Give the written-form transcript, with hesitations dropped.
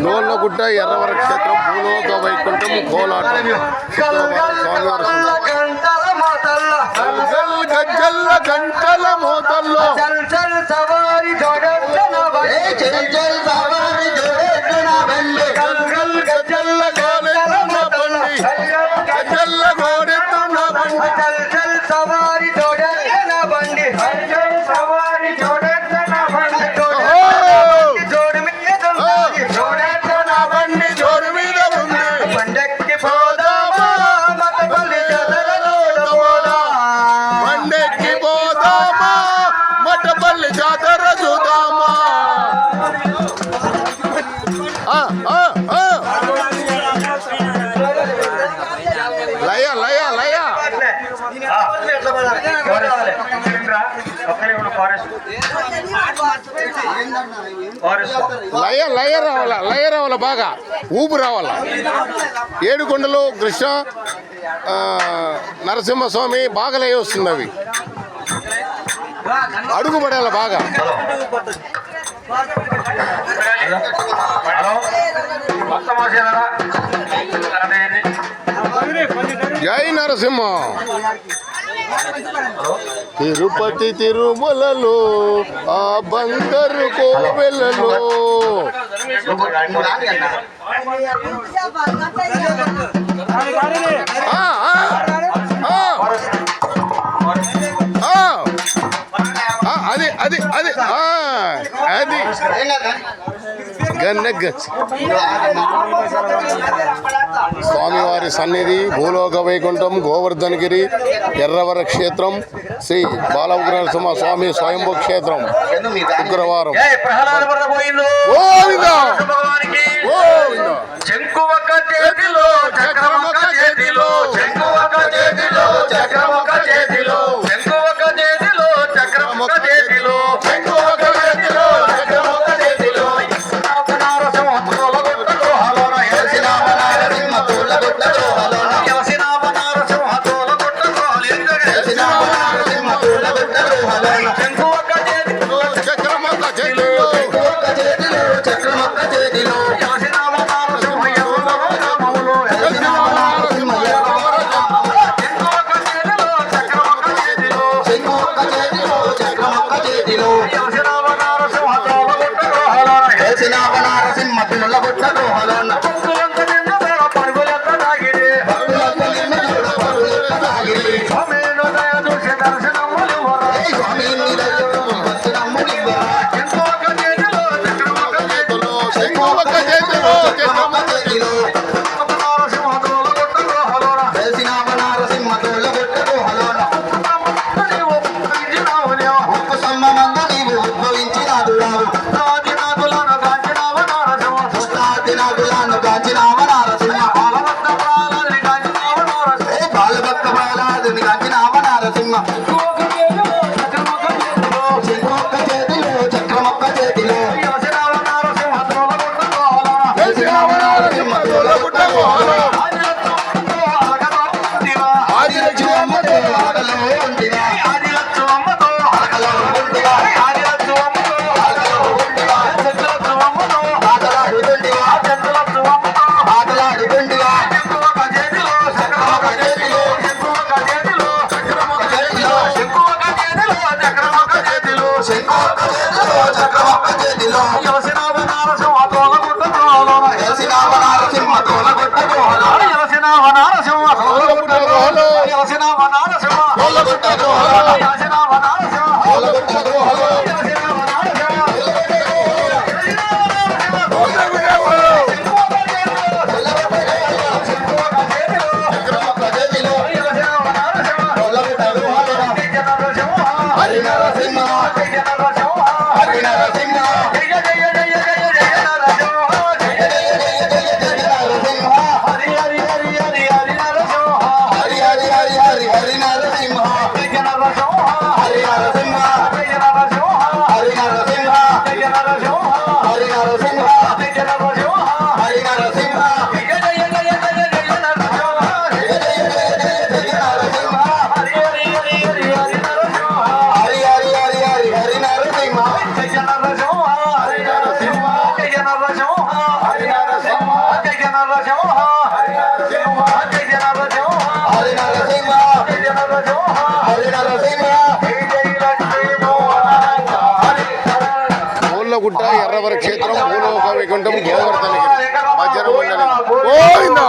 నోళ్ళగుట్ట ఎర్రవర క్షేత్రం భూలోక వైకుంఠం కోలాటం గజ్జల్ల గంటల మోతల్లో గజ్జల్ల గోడెత్తున బండి గజ్జల్ల గోడెత్తున బండి సవారి జోడెత్తున బండి సవారి జోడెత్తున బండి జోడు మీద జోడెత్తున బండి జోడు మీద ఉంది బండెక్కి పోదామా మతపల్లి జాతరలో బండెక్కి పోదామా మతపల్లి జాతర చూద్దామా లయ లయ లయ లయ లయ రావాలా లయ రావాలా బాగా ఊపు రావాలా. ఏడుకొండలు కృష్ణ నరసింహస్వామి బాగా లయ వస్తుంది. అవి అడుగు పడేలా బాగా. జై నరసింహ. తిరుపతి తిరుమలలో ఆ బందరు కోవెలలో అది అది అది అది స్వామివారి సన్నిధి భూలోక వైకుంఠం గోవర్ధనగిరి ఎర్రవర క్షేత్రం శ్రీ బాలనరసింహ స్వామి స్వయంభూ క్షేత్రం శుక్రవారం. Hare Narasimha పూలగుట్ట ఎర్రవర క్షేత్రం భూలోక వైకుంఠం గోవర్ధనగిరి మధ్యన మండలి గోవిందా